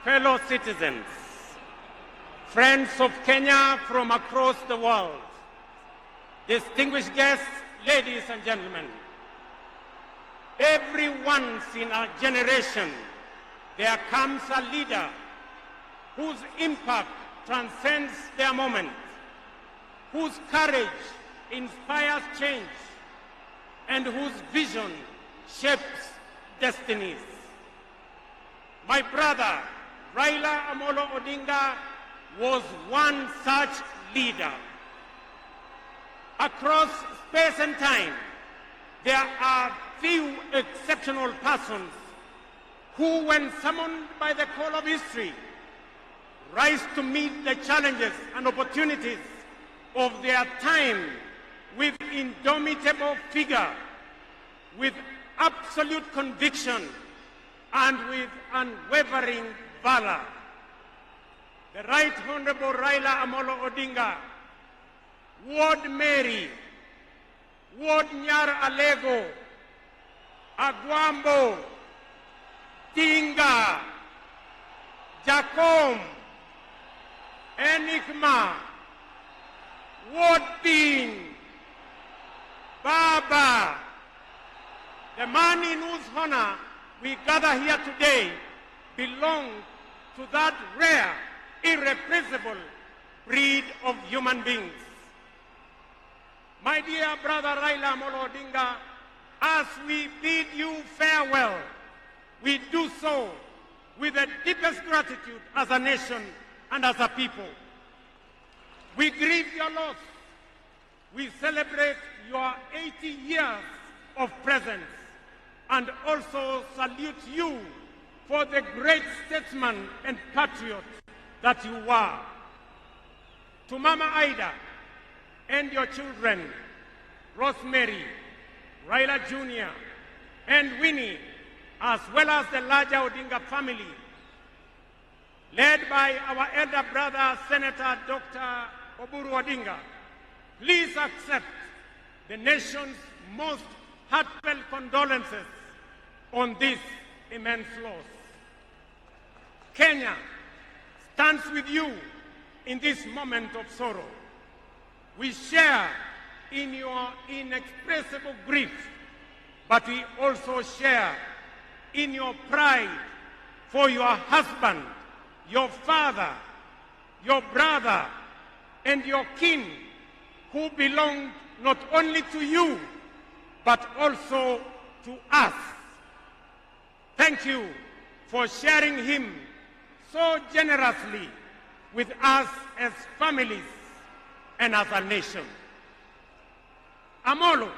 fellow citizens, friends of Kenya from across the world, distinguished guests, ladies and gentlemen, every once in a generation, there comes a leader whose impact transcends their moment, whose courage inspires change, and whose vision shapes destinies. My brother, Raila Amolo Odinga, was one such leader. Across space and time, there are few exceptional persons who, when summoned by the call of history, rise to meet the challenges and opportunities of their time with indomitable vigor, with absolute conviction, and with unwavering valor. The Right Honorable Raila Amolo Odinga, Ward Mary, Ward Nyar Alego, Agwambo, Tinga, Jacom, Enigma, Ward Bean, Baba, the man in whose honor we gather here today belonged to that rare, irreplaceable breed of human beings. My dear brother Raila Amolo Odinga, as we bid you farewell, we do so with the deepest gratitude as a nation and as a people. We grieve your loss. We celebrate your 80 years of presence and also salute you for the great statesman and patriot that you were. To Mama Ida and your children, Rosemary, Raila Jr., and Winnie, as well as the larger Odinga family, led by our elder brother, Senator Dr. Oburu Odinga, please accept the nation's most heartfelt condolences on this immense loss. Kenya stands with you in this moment of sorrow. We share in your inexpressible grief, but we also share in your pride for your husband, your father, your brother, and your kin, who belonged not only to you, but also to us. Thank you for sharing him so generously with us as families and as a nation. Amolo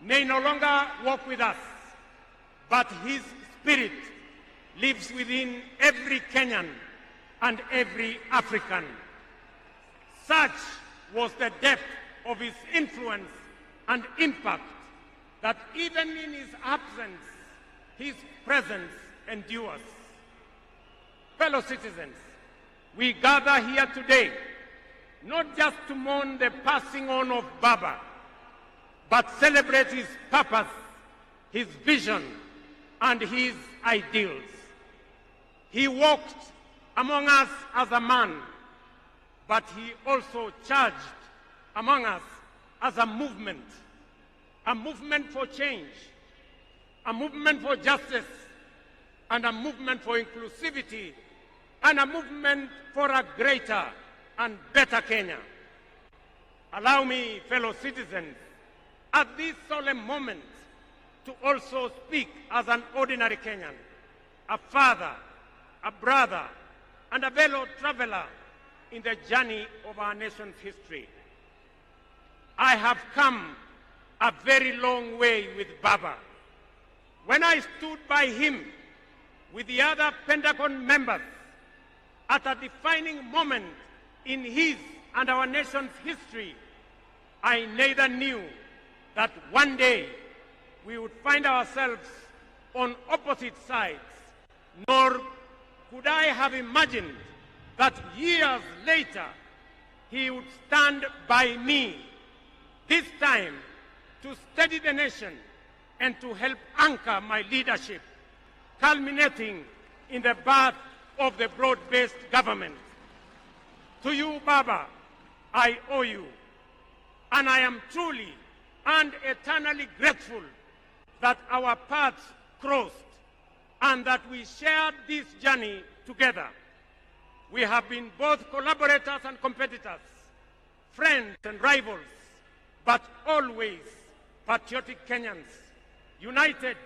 may no longer walk with us, but his spirit lives within every Kenyan and every African. Such was the depth of his influence and impact that even in his absence, his presence endures. Fellow citizens, we gather here today not just to mourn the passing on of Baba, but celebrate his purpose, his vision, and his ideals. He walked among us as a man, but he also charged among us as a movement for change, a movement for justice, and a movement for inclusivity, and a movement for a greater and better Kenya. Allow me, fellow citizens, at this solemn moment, to also speak as an ordinary Kenyan, a father, a brother, and a fellow traveler in the journey of our nation's history. I have come a very long way with Baba. When I stood by him with the other Pentagon members at a defining moment in his and our nation's history, I neither knew that one day we would find ourselves on opposite sides, nor could I have imagined that years later he would stand by me, this time to steady the nation and to help anchor my leadership, culminating in the birth of the broad-based government. To you, Baba, I owe you, and I am truly and eternally grateful that our paths crossed and that we shared this journey together. We have been both collaborators and competitors, friends and rivals, but always patriotic Kenyans, united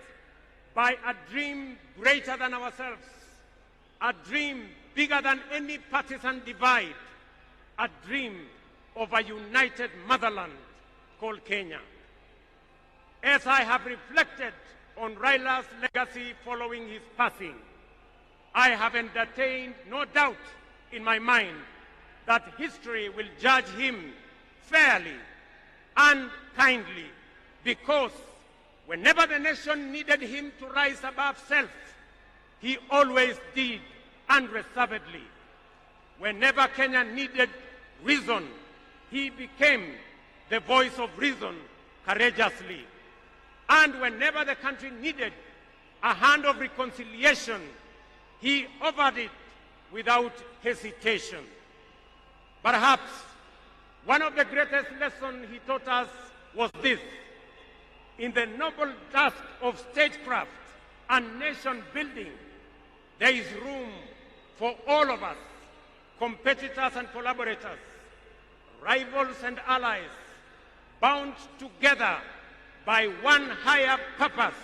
by a dream greater than ourselves, a dream bigger than any partisan divide, a dream of a united motherland called Kenya. As I have reflected on Raila's legacy following his passing, I have entertained no doubt in my mind that history will judge him fairly and kindly, because whenever the nation needed him to rise above self, he always did unreservedly. Whenever Kenya needed reason, he became the voice of reason courageously. And whenever the country needed a hand of reconciliation, he offered it without hesitation. Perhaps one of the greatest lessons he taught us was this: in the noble task of statecraft and nation building, there is room for all of us, competitors and collaborators, rivals and allies, bound together by one higher purpose,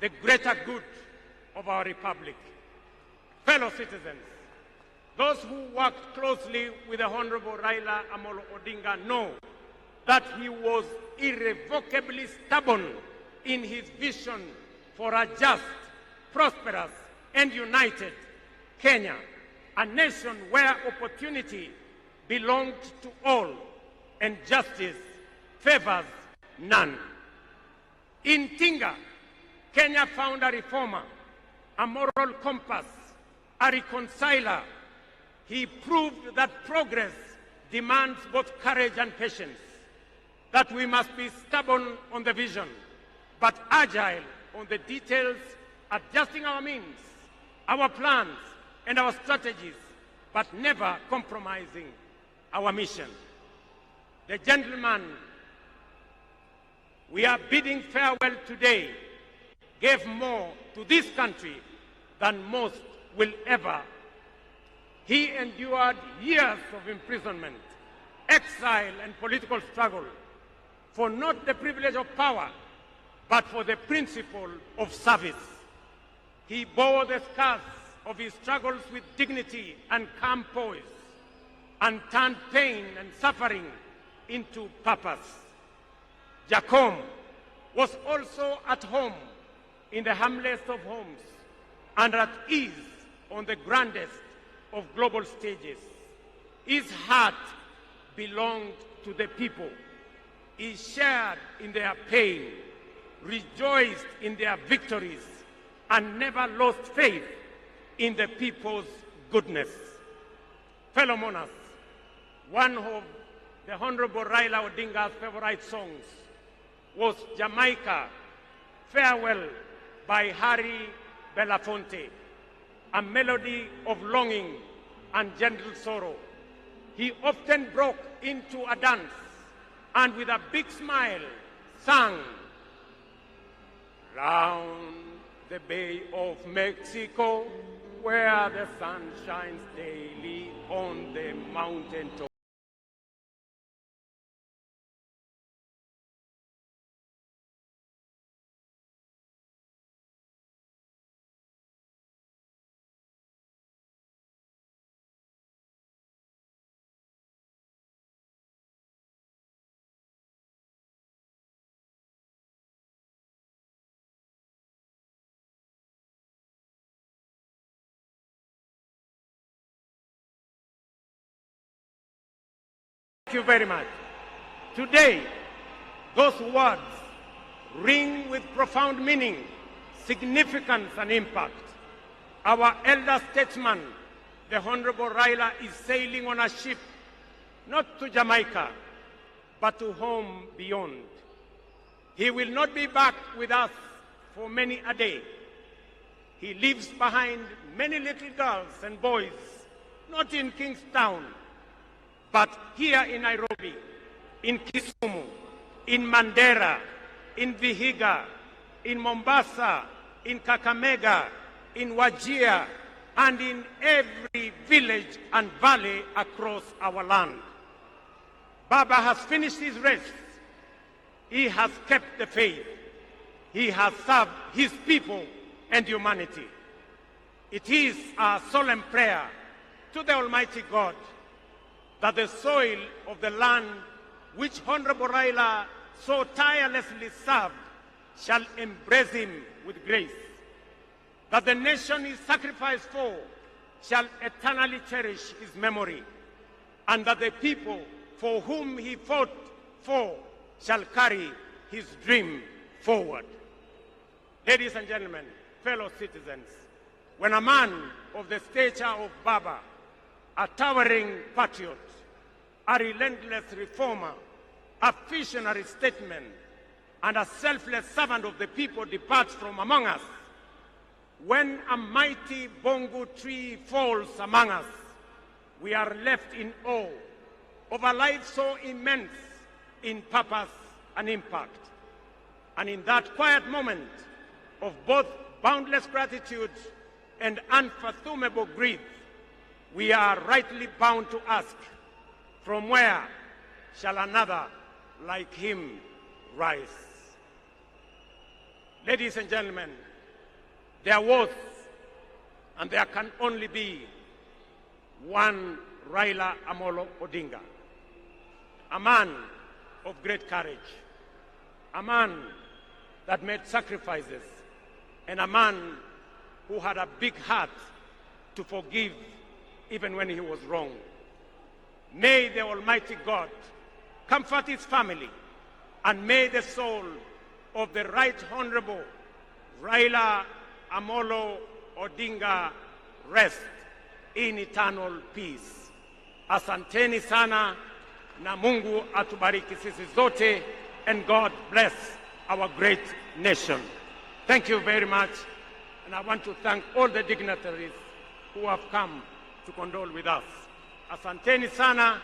the greater good of our republic. Fellow citizens, those who worked closely with the Honorable Raila Amolo Odinga know that he was irrevocably stubborn in his vision for a just, prosperous, and united Kenya, a nation where opportunity belonged to all and justice favors none. In Tinga, Kenya found a reformer, a moral compass, a reconciler. He proved that progress demands both courage and patience, that we must be stubborn on the vision, but agile on the details, adjusting our means, our plans, and our strategies, but never compromising our mission. The gentleman we are bidding farewell today gave more to this country than most will ever. He endured years of imprisonment, exile, and political struggle for not the privilege of power, but for the principle of service. He bore the scars of his struggles with dignity and calm poise, and turned pain and suffering into purpose. Jacom was also at home in the humblest of homes and at ease on the grandest of global stages. His heart belonged to the people. He shared in their pain, rejoiced in their victories, and never lost faith in the people's goodness. Fellow monarchs, one of the Honorable Raila Odinga's favorite songs was Jamaica, Farewell by Harry Belafonte, a melody of longing and gentle sorrow. He often broke into a dance and with a big smile sang, "Round the Bay of Mexico, where the sun shines daily on the mountain top." Thank you very much. Today, those words ring with profound meaning, significance, and impact. Our elder statesman, the Honorable Raila, is sailing on a ship, not to Jamaica, but to home beyond. He will not be back with us for many a day. He leaves behind many little girls and boys, not in Kingstown, but here in Nairobi, in Kisumu, in Mandera, in Vihiga, in Mombasa, in Kakamega, in Wajir, and in every village and valley across our land. Baba has finished his race. He has kept the faith. He has served his people and humanity. It is our solemn prayer to the Almighty God that the soil of the land which Honorable Raila so tirelessly served shall embrace him with grace, that the nation he sacrificed for shall eternally cherish his memory, and that the people for whom he fought for shall carry his dream forward. Ladies and gentlemen, fellow citizens, when a man of the stature of Baba, a towering patriot, a relentless reformer, a visionary statesman, and a selfless servant of the people departs from among us, when a mighty bongo tree falls among us, we are left in awe of a life so immense in purpose and impact. And in that quiet moment of both boundless gratitude and unfathomable grief, we are rightly bound to ask, from where shall another like him rise? Ladies and gentlemen, there was and there can only be one Raila Amolo Odinga, a man of great courage, a man that made sacrifices, and a man who had a big heart to forgive even when he was wrong. May the Almighty God comfort his family, and may the soul of the Right Honorable Raila Amolo Odinga rest in eternal peace. Asanteni sana, na Mungu atubariki sisi zote, and God bless our great nation. Thank you very much, and I want to thank all the dignitaries who have come to condole with us. Asanteni sana,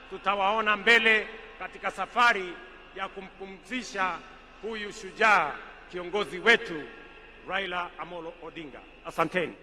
tutawaona mbele katika safari ya kumpumzisha huyu shujaa kiongozi wetu Raila Amolo Odinga. Asanteni.